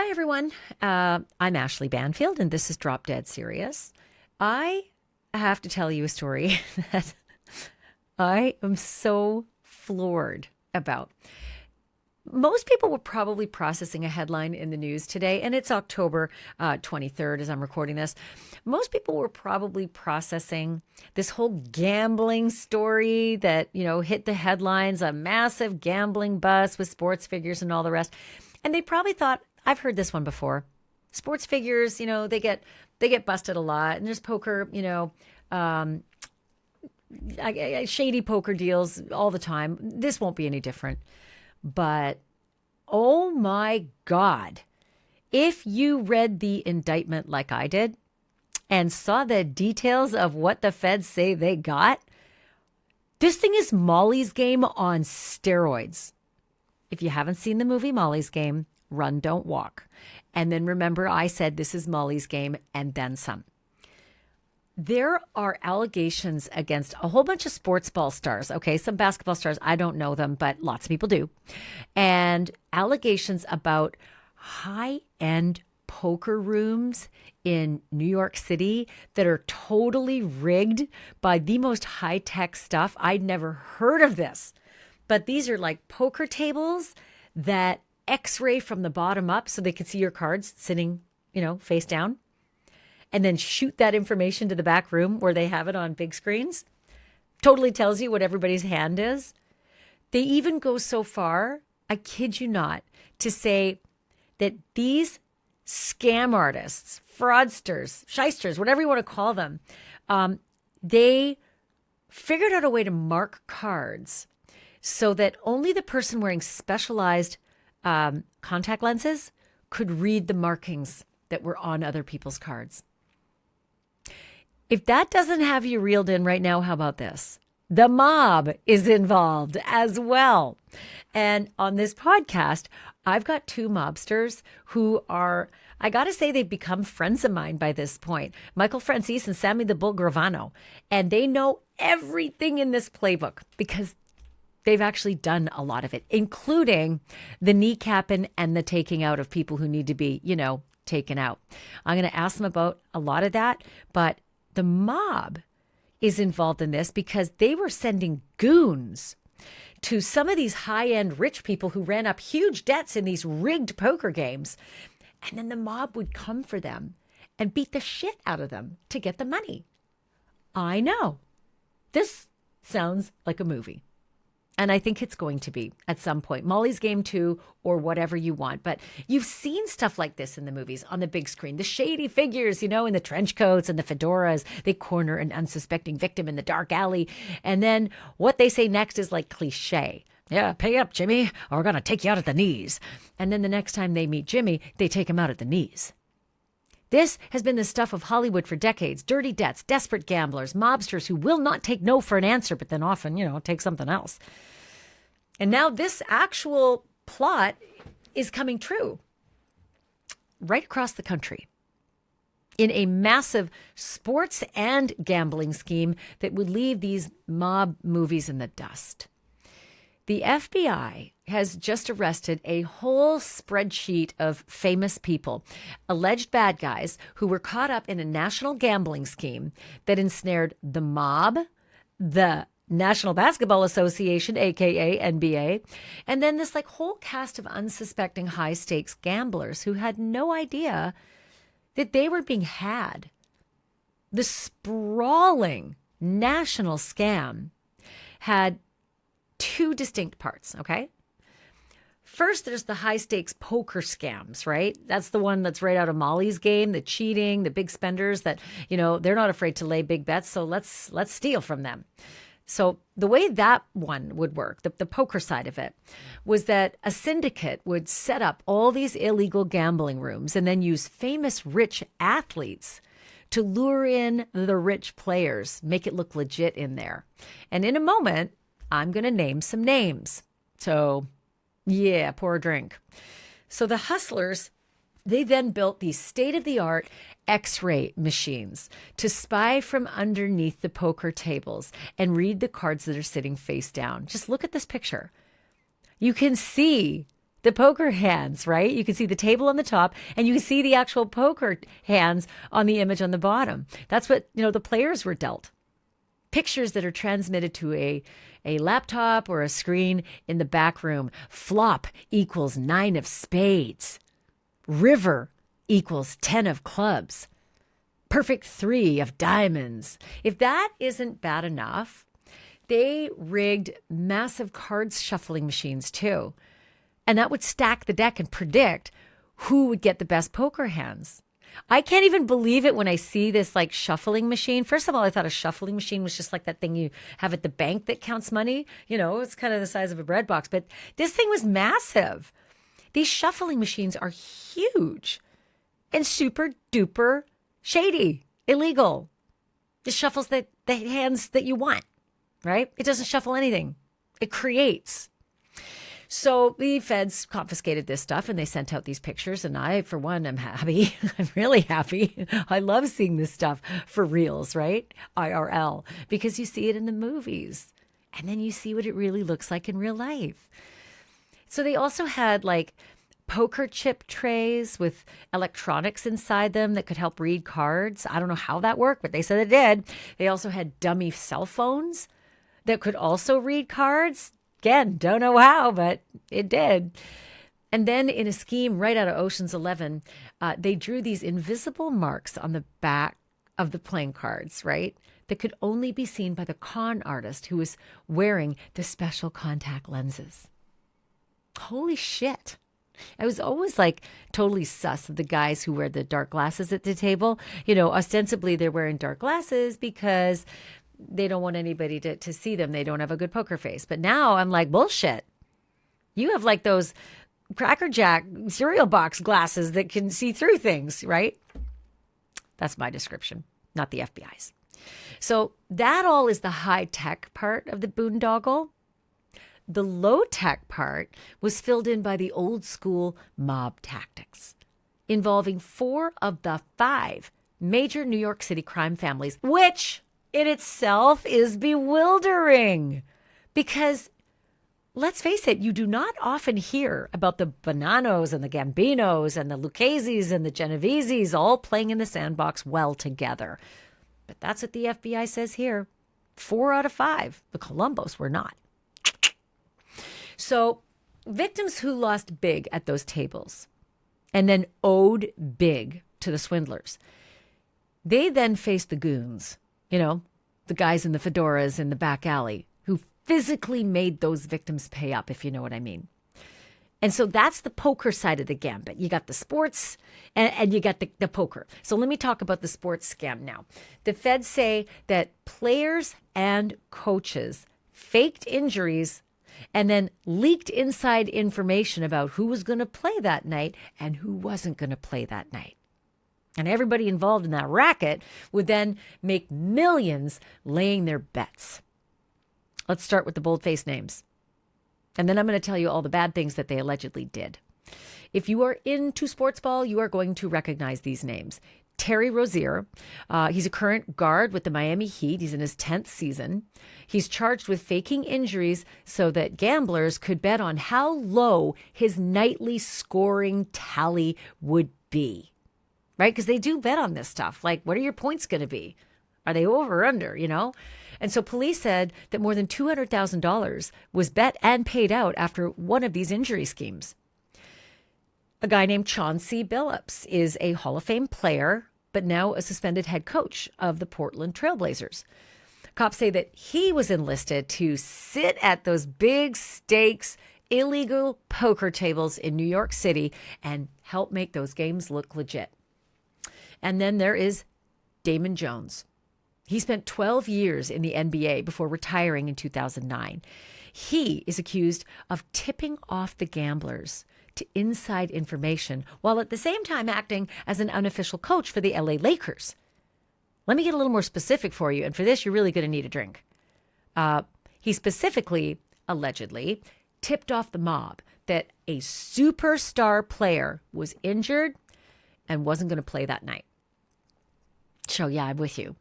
Hi, everyone. I'm Ashleigh Banfield, and this is Drop Dead Serious. I have to tell you a story that I am so floored about. Most people were probably processing a headline in the news today, and it's October 23rd as I'm recording this. Most people were probably processing this whole gambling story that, hit the headlines, a massive gambling bust with sports figures and all the rest. And they probably thought, I've heard this one before. Sports figures, they get busted a lot, and there's poker, shady poker deals all the time. This won't be any different. But oh my God, if you read the indictment like I did and saw the details of what the feds say they got, this thing is Molly's Game on steroids. If you haven't seen the movie Molly's Game, run, don't walk. And then remember, I said this is Molly's Game and then some. There are allegations against a whole bunch of sports ball stars. Okay, some basketball stars, I don't know them, but lots of people do. And allegations about high-end poker rooms in New York City that are totally rigged by the most high-tech stuff. I'd never heard of this. But these are like poker tables that X-ray from the bottom up so they can see your cards sitting, face down, and then shoot that information to the back room where they have it on big screens. Totally tells you what everybody's hand is. They even go so far, I kid you not, to say that these scam artists, fraudsters, shysters, whatever you want to call them, they figured out a way to mark cards so that only the person wearing specialized contact lenses could read the markings that were on other people's cards. If that doesn't have you reeled in right now, how about this? The mob is involved as well. And on this podcast, I've got two mobsters who are, I got to say, they've become friends of mine by this point. Michael Franzese and Sammy the Bull Gravano. And they know everything in this playbook because they've actually done a lot of it, including the kneecapping and the taking out of people who need to be, taken out. I'm going to ask them about a lot of that, but the mob is involved in this because they were sending goons to some of these high-end rich people who ran up huge debts in these rigged poker games. And then the mob would come for them and beat the shit out of them to get the money. I know. This sounds like a movie. And I think it's going to be at some point. Molly's Game 2 or whatever you want. But you've seen stuff like this in the movies on the big screen. The shady figures, in the trench coats and the fedoras. They corner an unsuspecting victim in the dark alley. And then what they say next is like cliche. Yeah, pay up, Jimmy, or we're going to take you out at the knees. And then the next time they meet Jimmy, they take him out at the knees. This has been the stuff of Hollywood for decades. Dirty debts, desperate gamblers, mobsters who will not take no for an answer, but then often, take something else. And now this actual plot is coming true right across the country in a massive sports and gambling scheme that would leave these mob movies in the dust. The FBI has just arrested a whole spreadsheet of famous people, alleged bad guys who were caught up in a national gambling scheme that ensnared the mob, the National Basketball Association, aka NBA, and then this whole cast of unsuspecting high stakes gamblers who had no idea that they were being had. The sprawling national scam had two distinct parts, okay? First, there's the high-stakes poker scams, right? That's the one that's right out of Molly's Game, the cheating, the big spenders that, they're not afraid to lay big bets, so let's steal from them. So the way that one would work, the poker side of it, was that a syndicate would set up all these illegal gambling rooms and then use famous rich athletes to lure in the rich players, make it look legit in there. And in a moment, I'm going to name some names. So, yeah, pour a drink. So the hustlers, they then built these state-of-the-art X-ray machines to spy from underneath the poker tables and read the cards that are sitting face down. Just look at this picture. You can see the poker hands, right? You can see the table on the top and you can see the actual poker hands on the image on the bottom. That's what, the players were dealt. Pictures that are transmitted to a laptop or a screen in the back room. Flop equals 9 of spades. River equals 10 of clubs. Perfect 3 of diamonds. If that isn't bad enough, they rigged massive cards shuffling machines too. And that would stack the deck and predict who would get the best poker hands. I can't even believe it when I see this like shuffling machine. First of all, I thought a shuffling machine was just like that thing you have at the bank that counts money. It's kind of the size of a bread box, but this thing was massive. These shuffling machines are huge and super duper shady, illegal. It shuffles the hands that you want, right? It doesn't shuffle anything. It creates. So the feds confiscated this stuff and they sent out these pictures. And I, for one, am happy. I'm really happy. I love seeing this stuff for reals, right? IRL, because you see it in the movies and then you see what it really looks like in real life. So they also had like poker chip trays with electronics inside them that could help read cards. I don't know how that worked, but they said it did. They also had dummy cell phones that could also read cards. Again, don't know how, but it did. And then in a scheme right out of Ocean's 11, they drew these invisible marks on the back of the playing cards, right? That could only be seen by the con artist who was wearing the special contact lenses. Holy shit. I was always like totally sus of the guys who wear the dark glasses at the table. Ostensibly they're wearing dark glasses because they don't want anybody to see them. They don't have a good poker face. But now I'm like, bullshit. You have like those Cracker Jack cereal box glasses that can see through things, right? That's my description, not the FBI's. So that all is the high-tech part of the boondoggle. The low-tech part was filled in by the old-school mob tactics, involving 4 of the 5 major New York City crime families, which in itself is bewildering because, let's face it, you do not often hear about the Bonanos and the Gambinos and the Lucchese's and the Genovese's all playing in the sandbox well together. But that's what the FBI says here. 4 out of 5. The Colombos were not. So victims who lost big at those tables and then owed big to the swindlers, they then faced the goons. The guys in the fedoras in the back alley who physically made those victims pay up, if you know what I mean. And so that's the poker side of the gambit. You got the sports and you got the poker. So let me talk about the sports scam now. The feds say that players and coaches faked injuries and then leaked inside information about who was going to play that night and who wasn't going to play that night. And everybody involved in that racket would then make millions laying their bets. Let's start with the bold-faced names. And then I'm going to tell you all the bad things that they allegedly did. If you are into sports ball, you are going to recognize these names. Terry Rozier, he's a current guard with the Miami Heat. He's in his 10th season. He's charged with faking injuries so that gamblers could bet on how low his nightly scoring tally would be. Right? Because they do bet on this stuff. Like, what are your points going to be? Are they over or under, And so police said that more than $200,000 was bet and paid out after one of these injury schemes. A guy named Chauncey Billups is a Hall of Fame player, but now a suspended head coach of the Portland Trailblazers. Cops say that he was enlisted to sit at those big stakes, illegal poker tables in New York City and help make those games look legit. And then there is Damon Jones. He spent 12 years in the NBA before retiring in 2009. He is accused of tipping off the gamblers to inside information while at the same time acting as an unofficial coach for the LA Lakers. Let me get a little more specific for you. And for this, you're really going to need a drink. He specifically, allegedly, tipped off the mob that a superstar player was injured and wasn't going to play that night. So yeah, I'm with you.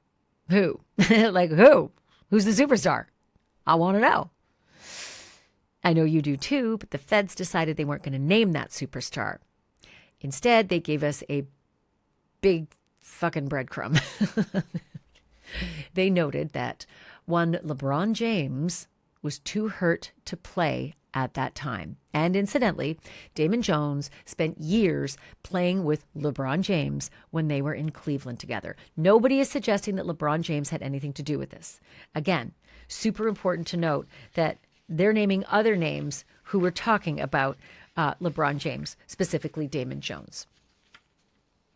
Who? Like who? Who's the superstar? I want to know. I know you do too, but the feds decided they weren't going to name that superstar. Instead, they gave us a big fucking breadcrumb. They noted that one LeBron James was too hurt to play at that time. And incidentally, Damon Jones spent years playing with LeBron James when they were in Cleveland together. Nobody is suggesting that LeBron James had anything to do with this. Again, super important to note that they're naming other names who were talking about LeBron James, specifically Damon Jones.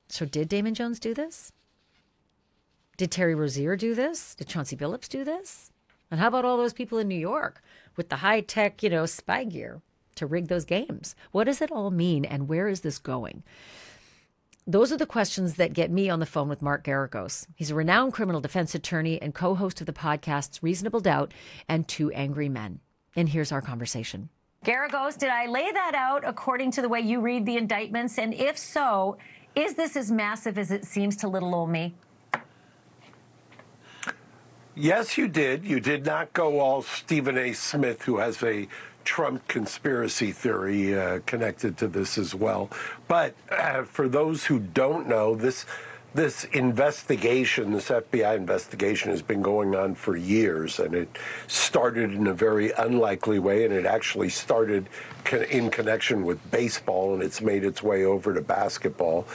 So did Damon Jones do this? Did Terry Rozier do this? Did Chauncey Billups do this? And how about all those people in New York with the high-tech, spy gear to rig those games? What does it all mean, and where is this going? Those are the questions that get me on the phone with Mark Garagos. He's a renowned criminal defense attorney and co-host of the podcasts Reasonable Doubt and Two Angry Men. And here's our conversation. Garagos, did I lay that out according to the way you read the indictments? And if so, is this as massive as it seems to little old me? Yes, you did. You did not go all Stephen A. Smith, who has a Trump conspiracy theory connected to this as well. But for those who don't know, this investigation, this FBI investigation, has been going on for years, and it started in a very unlikely way, and it actually started in connection with baseball, and it's made its way over to basketball.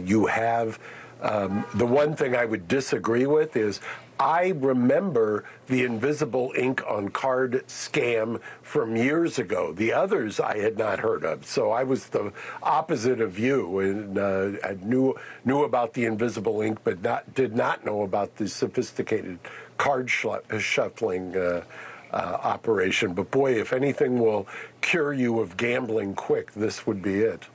You have the one thing I would disagree with is I remember the invisible ink on card scam from years ago. The others I had not heard of. So I was the opposite of you, and I knew about the invisible ink, but did not know about the sophisticated card shuffling operation. But boy, if anything will cure you of gambling quick, this would be it.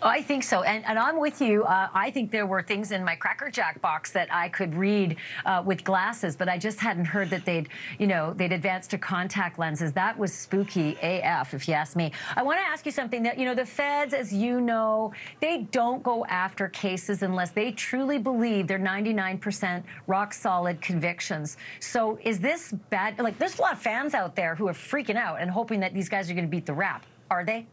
I think so, and I'm with you. I think there were things in my Cracker Jack box that I could read with glasses, but I just hadn't heard that they'd advanced to contact lenses. That was spooky AF, if you ask me. I want to ask you something that, the feds, as you know, they don't go after cases unless they truly believe they're 99% rock solid convictions. So is this bad? Like, there's a lot of fans out there who are freaking out and hoping that these guys are going to beat the rap. Are they?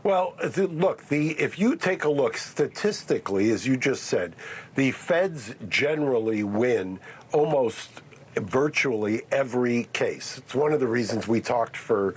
Well, look, if you take a look statistically, as you just said, the feds generally win almost virtually every case. It's one of the reasons we talked for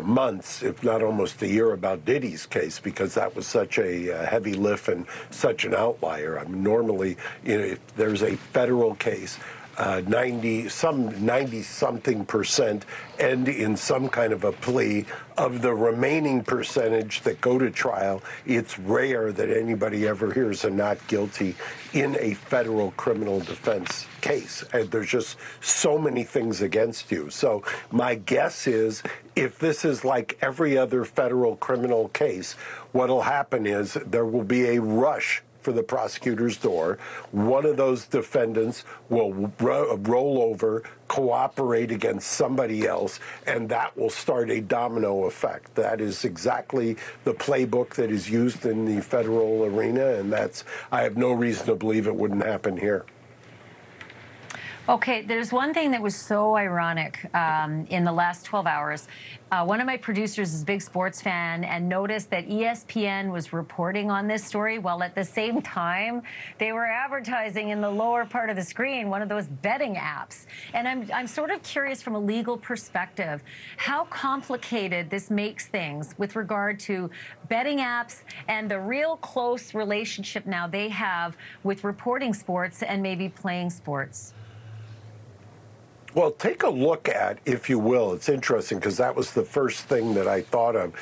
months, if not almost a year, about Diddy's case, because that was such a heavy lift and such an outlier. I mean, normally, if there's a federal case, 90-something% end in some kind of a plea. Of the remaining percentage that go to trial, it's rare that anybody ever hears a not guilty in a federal criminal defense case. And there's just so many things against you. So my guess is, if this is like every other federal criminal case, what'll happen is there will be a rush for the prosecutor's door. One of those defendants will roll over, cooperate against somebody else, and that will start a domino effect. That is exactly the playbook that is used in the federal arena, and I have no reason to believe it wouldn't happen here. Okay, there's one thing that was so ironic in the last 12 hours. One of my producers is a big sports fan and noticed that ESPN was reporting on this story while at the same time they were advertising in the lower part of the screen one of those betting apps. And I'm sort of curious from a legal perspective how complicated this makes things with regard to betting apps and the real close relationship now they have with reporting sports and maybe playing sports. Well, take a look at, if you will, it's interesting because that was the first thing that I thought of.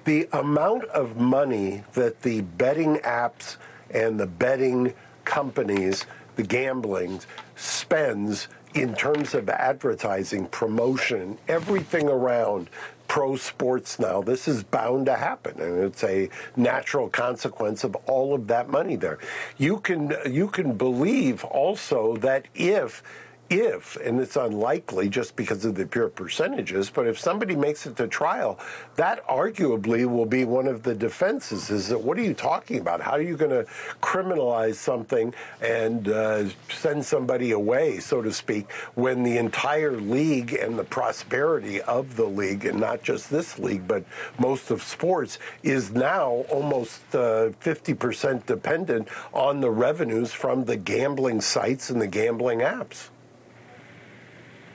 The amount of money that the betting apps and the betting companies, the gambling, spends in terms of advertising, promotion, everything around pro sports now. This is bound to happen, and it's a natural consequence of all of that money there. You can believe also that if if, and it's unlikely just because of the pure percentages, but if somebody makes it to trial, that arguably will be one of the defenses, is that what are you talking about? How are you going to criminalize something and send somebody away, so to speak, when the entire league and the prosperity of the league, and not just this league, but most of sports, is now almost 50% dependent on the revenues from the gambling sites and the gambling apps?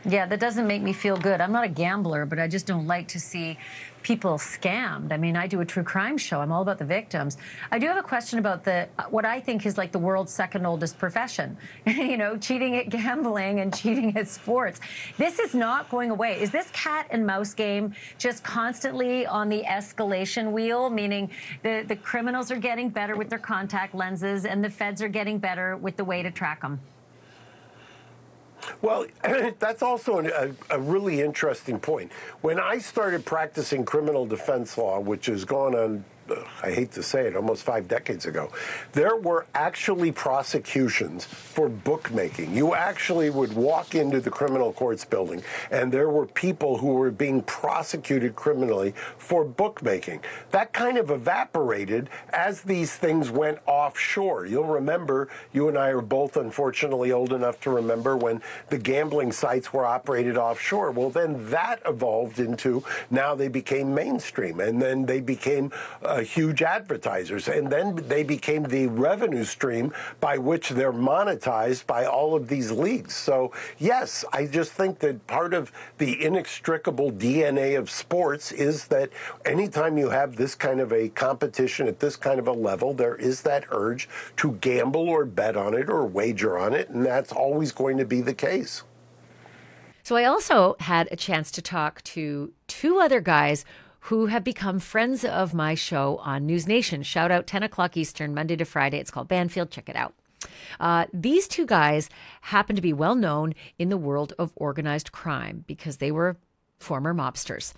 Yeah, that doesn't make me feel good. I'm not a gambler, but I just don't like to see people scammed. I mean, I do a true crime show. I'm all about the victims. I do have a question about what I think is like the world's second oldest profession. You know, cheating at gambling and cheating at sports. This is not going away. Is this cat and mouse game just constantly on the escalation wheel, meaning the criminals are getting better with their contact lenses and the feds are getting better with the way to track them? Well, that's also a really interesting point. When I started practicing criminal defense law, which has gone on, I hate to say it, almost 5 decades ago, there were actually prosecutions for bookmaking. You actually would walk into the criminal courts building, and there were people who were being prosecuted criminally for bookmaking. That kind of evaporated as these things went offshore. You'll remember, you and I are both unfortunately old enough to remember when the gambling sites were operated offshore. Well, then that evolved into, now they became mainstream, and then they became huge advertisers, and then they became the revenue stream by which they're monetized by all of these leagues. So yes, I just think that part of the inextricable DNA of sports is that anytime you have this kind of a competition at this kind of a level, there is that urge to gamble or bet on it or wager on it, and that's always going to be the case. So I also had a chance to talk to 2 other guys who have become friends of my show on NewsNation. Shout out 10 o'clock Eastern, Monday to Friday. It's called Banfield. Check it out. These 2 guys happen to be well known in the world of organized crime because they were former mobsters.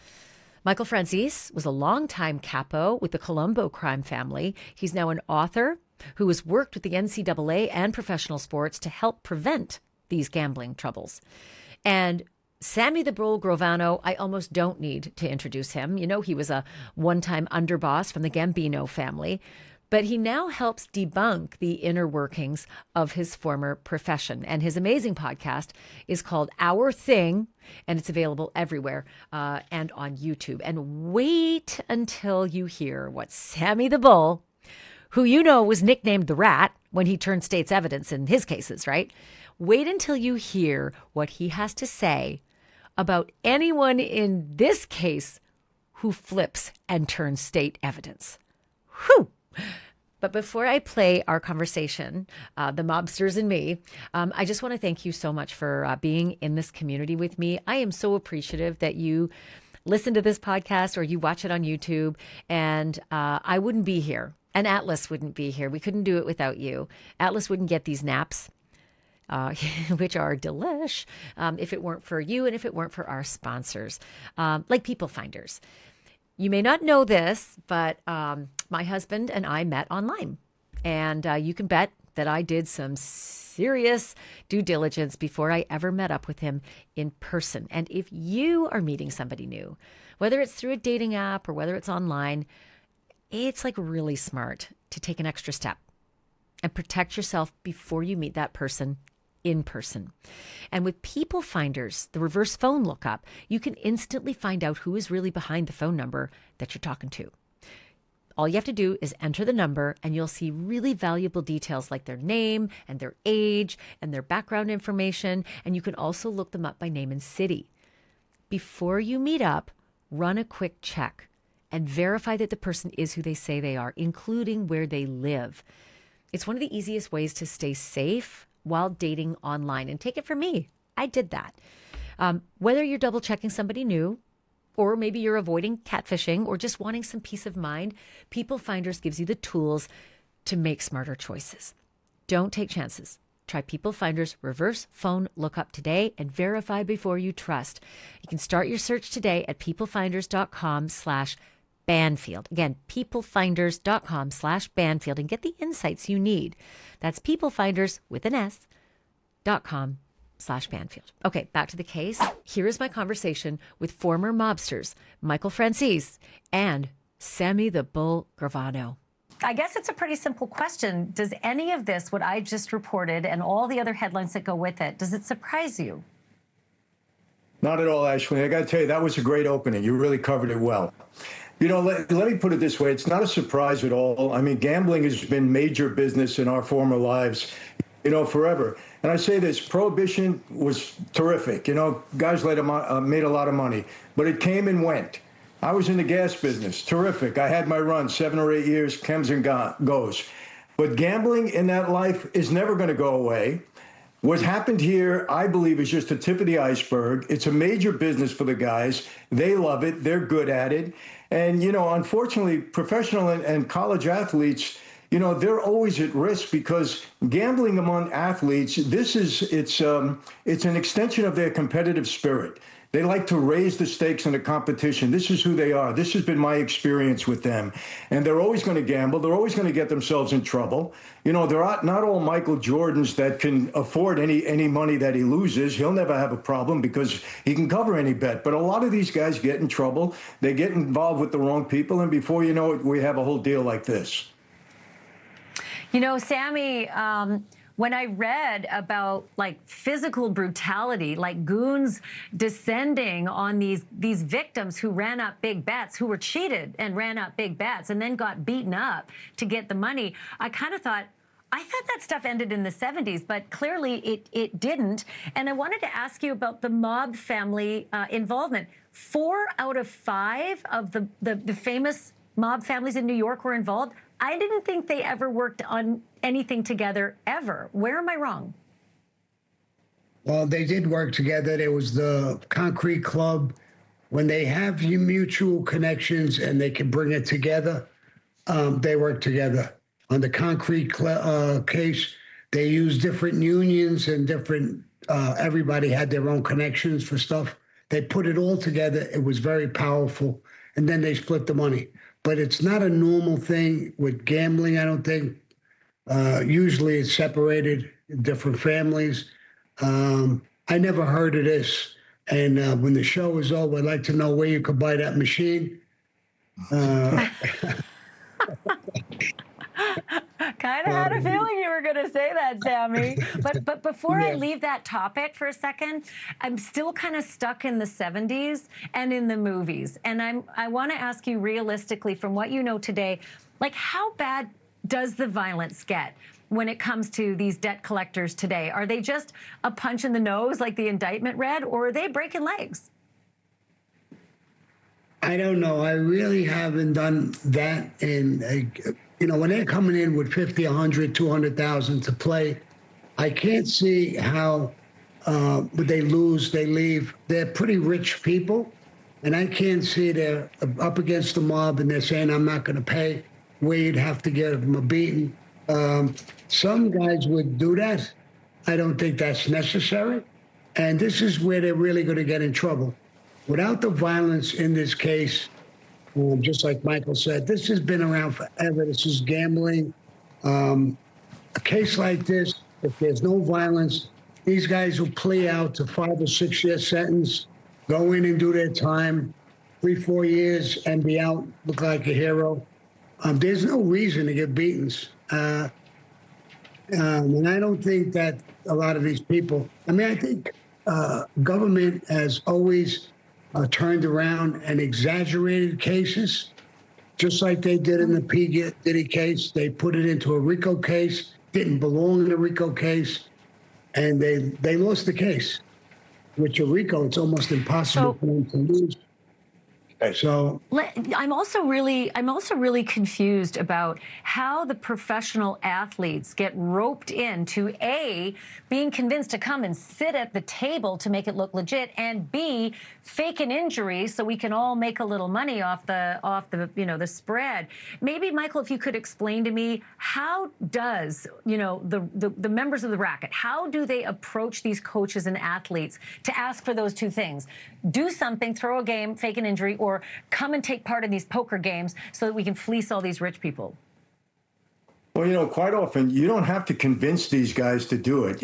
Michael Franzese was a longtime capo with the Colombo crime family. He's now an author who has worked with the NCAA and professional sports to help prevent these gambling troubles. And Sammy the Bull Gravano, I almost don't need to introduce him. You know, he was a one-time underboss from the Gambino family, but he now helps debunk the inner workings of his former profession. And his amazing podcast is called Our Thing, and it's available everywhere and on YouTube. And wait until you hear what Sammy the Bull, who you know was nicknamed the Rat when he turned state's evidence in his cases, right? Wait until you hear what he has to say about anyone in this case who flips and turns state evidence. Whew! But before I play our conversation, the mobsters and me, I just want to thank you so much for being in this community with me. I am so appreciative that you listen to this podcast or you watch it on YouTube, and I wouldn't be here, and Atlas wouldn't be here. We couldn't do it without you. Atlas wouldn't get these naps. Which are delish, if it weren't for you and if it weren't for our sponsors, like People Finders. You may not know this, but my husband and I met online. And you can bet that I did some serious due diligence before I ever met up with him in person. And if you are meeting somebody new, whether it's through a dating app or whether it's online, it's like really smart to take an extra step and protect yourself before you meet that person in person. And with People Finders, the reverse phone lookup, you can instantly find out who is really behind the phone number that you're talking to. All you have to do is enter the number and you'll see really valuable details like their name and their age and their background information. And you can also look them up by name and city. Before you meet up, run a quick check and verify that the person is who they say they are, including where they live. It's one of the easiest ways to stay safe while dating online. And take it from me, I did that. Whether you're double checking somebody new, or maybe you're avoiding catfishing or just wanting some peace of mind, People Finders gives you the tools to make smarter choices. Don't take chances. Try People Finders reverse phone lookup today and verify before you trust. You can start your search today at peoplefinders.com/Banfield. Again, peoplefinders.com/Banfield, and get the insights you need. That's peoplefinders with an S.com/Banfield. Banfield. Okay, back to the case. Here is my conversation with former mobsters Michael Franzese and Sammy the Bull Gravano. I guess it's a pretty simple question. Does any of this, what I just reported, and all the other headlines that go with it, does it surprise you? Not at all, Ashleigh. I got to tell you, that was a great opening. You really covered it well. You know, let me put it this way. It's not a surprise at all. I mean, gambling has been major business in our former lives, you know, forever. And I say this, prohibition was terrific. You know, guys made a lot of money, but it came and went. I was in the gas business, terrific. I had my run, 7 or 8 years, comes and goes. But gambling in that life is never going to go away. What happened here, I believe, is just the tip of the iceberg. It's a major business for the guys. They love it. They're good at it. And, you know, unfortunately, professional and college athletes, you know, they're always at risk because gambling among athletes, it's an extension of their competitive spirit. They like to raise the stakes in a competition. This is who they are. This has been my experience with them. And they're always going to gamble. They're always going to get themselves in trouble. You know, they're not all Michael Jordans that can afford any money that he loses. He'll never have a problem because he can cover any bet. But a lot of these guys get in trouble. They get involved with the wrong people. And before you know it, we have a whole deal like this. You know, Sammy, when I read about like physical brutality, like goons descending on these victims who ran up big bets, who were cheated and ran up big bets and then got beaten up to get the money, I kind of thought, that stuff ended in the 70s, but clearly it didn't. And I wanted to ask you about the mob family involvement. 4 out of 5 of the famous mob families in New York were involved. I didn't think they ever worked on anything together, ever. Where am I wrong? Well, they did work together. There was the Concrete Club. When they have mutual connections and they can bring it together, they work together. On the Concrete case, they used different unions and different, everybody had their own connections for stuff. They put it all together. It was very powerful. And then they split the money. But it's not a normal thing with gambling, I don't think. Usually it's separated in different families. I never heard of this. And when the show is over, I'd like to know where you could buy that machine. Kind of had a feeling you were going to say that, Sammy. But before I leave that topic for a second, I'm still kind of stuck in the 70s and in the movies. And I want to ask you realistically, from what you know today, like how bad does the violence get when it comes to these debt collectors today? Are they just a punch in the nose like the indictment read, or are they breaking legs? I don't know. I really haven't done that in you know, when they're coming in with 50, 100, 200,000 to play, I can't see how they lose, they leave. They're pretty rich people, and I can't see they're up against the mob and they're saying, I'm not going to pay, where you'd have to give them a beating. Some guys would do that. I don't think that's necessary. And this is where they're really going to get in trouble. Without the violence in this case, just like Michael said, this has been around forever. This is gambling. A case like this, if there's no violence, these guys will plea out to 5 or 6 year sentence, go in and do their time, 3, 4 years, and be out, look like a hero. There's no reason to get beatings. And I don't think that a lot of these people, I mean, I think government has always turned around and exaggerated cases, just like they did in the P. Diddy case. They put it into a RICO case, didn't belong in a RICO case, and they lost the case. With a RICO, it's almost impossible for them to lose. So I'm also really confused about how the professional athletes get roped into A, being convinced to come and sit at the table to make it look legit, and B, fake an injury so we can all make a little money off the the spread. Maybe Michael, if you could explain to me, how does the members of the racket, how do they approach these coaches and athletes to ask for those two things? Do something, throw a game, fake an injury, or come and take part in these poker games so that we can fleece all these rich people? Well, quite often you don't have to convince these guys to do it.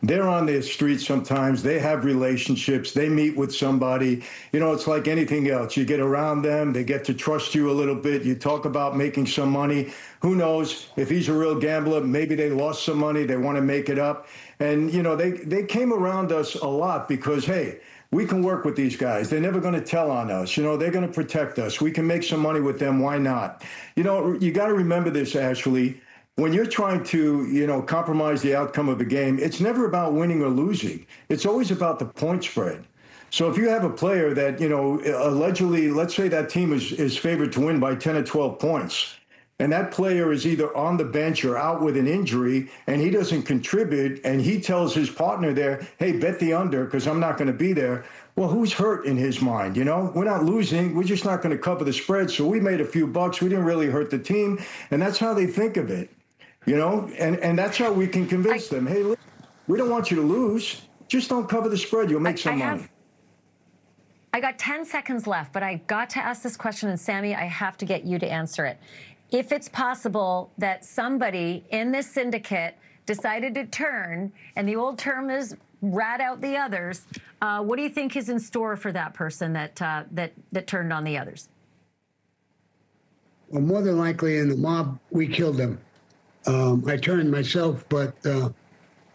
They're on the street sometimes. They have relationships. They meet with somebody. It's like anything else. You get around them. They get to trust you a little bit. You talk about making some money. Who knows if he's a real gambler? Maybe they lost some money. They want to make it up. And, they came around us a lot because, hey, we can work with these guys. They're never going to tell on us. They're going to protect us. We can make some money with them. Why not? You got to remember this, Ashleigh. When you're trying to, compromise the outcome of a game, it's never about winning or losing. It's always about the point spread. So if you have a player that, allegedly, let's say that team is favored to win by 10 or 12 points, and that player is either on the bench or out with an injury, and he doesn't contribute, and he tells his partner there, hey, bet the under because I'm not going to be there. Well, who's hurt in his mind? We're not losing. We're just not going to cover the spread. So we made a few bucks. We didn't really hurt the team. And that's how they think of it, and that's how we can convince them, hey, look, we don't want you to lose. Just don't cover the spread. You'll make some money. I got 10 seconds left, but I got to ask this question, and Sammy, I have to get you to answer it. If it's possible that somebody in this syndicate decided to turn, and the old term is rat out the others, what do you think is in store for that person that turned on the others? Well, more than likely in the mob, we killed them. I turned myself, but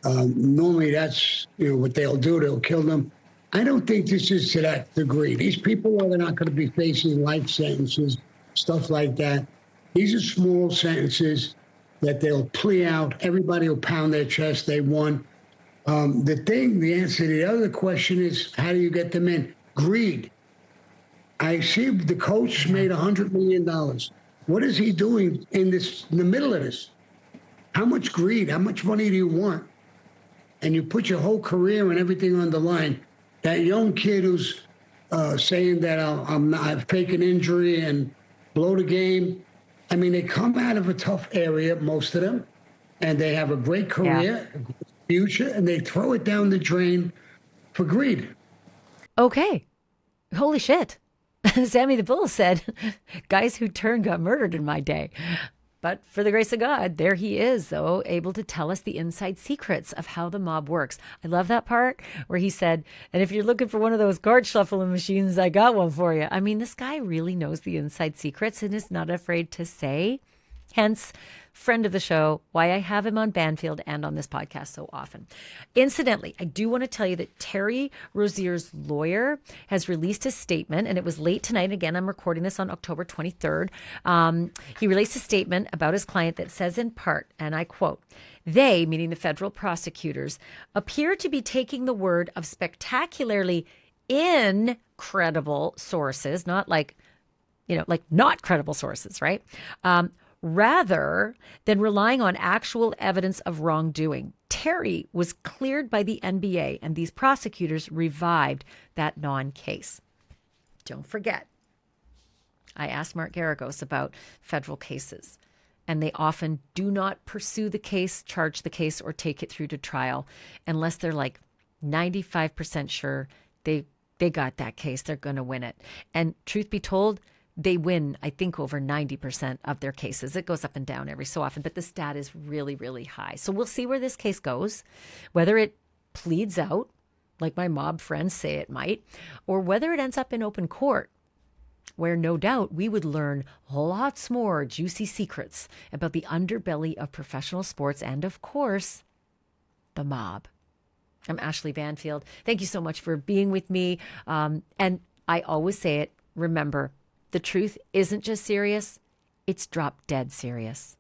normally that's what they'll do. They'll kill them. I don't think this is to that degree. These people are not going to be facing life sentences, stuff like that. These are small sentences that they'll plea out. Everybody will pound their chest. They won. The answer to the other question is, how do you get them in? Greed. I see the coach made $100 million. What is he doing in the middle of this? How much greed? How much money do you want? And you put your whole career and everything on the line. That young kid who's saying that I'm fake an injury and blow the game. I mean, they come out of a tough area, most of them, and they have a great career, a great future, and they throw it down the drain for greed. Okay. Holy shit. Sammy the Bull said, guys who turned got murdered in my day. But for the grace of God, there he is, though, able to tell us the inside secrets of how the mob works. I love that part where he said, and if you're looking for one of those card shuffling machines, I got one for you. I mean, this guy really knows the inside secrets and is not afraid to say. Hence, friend of the show, why I have him on Banfield and on this podcast so often. Incidentally, I do want to tell you that Terry Rozier's lawyer has released a statement, and it was late tonight. Again, I'm recording this on October 23rd. He released a statement about his client that says in part, and I quote, "They," meaning the federal prosecutors, "appear to be taking the word of spectacularly incredible sources," not like not credible sources, right? Rather than relying on actual evidence of wrongdoing. Terry was cleared by the NBA, and these prosecutors revived that non-case. Don't forget, I asked Mark Garagos about federal cases, and they often do not pursue the case, charge the case, or take it through to trial unless they're like 95% sure they got that case, they're going to win it. And truth be told, they win, I think, over 90% of their cases. It goes up and down every so often, but the stat is really, really high. So we'll see where this case goes, whether it pleads out, like my mob friends say it might, or whether it ends up in open court, where no doubt we would learn lots more juicy secrets about the underbelly of professional sports and, of course, the mob. I'm Ashleigh Banfield. Thank you so much for being with me. And I always say it, remember, the truth isn't just serious, it's drop dead serious.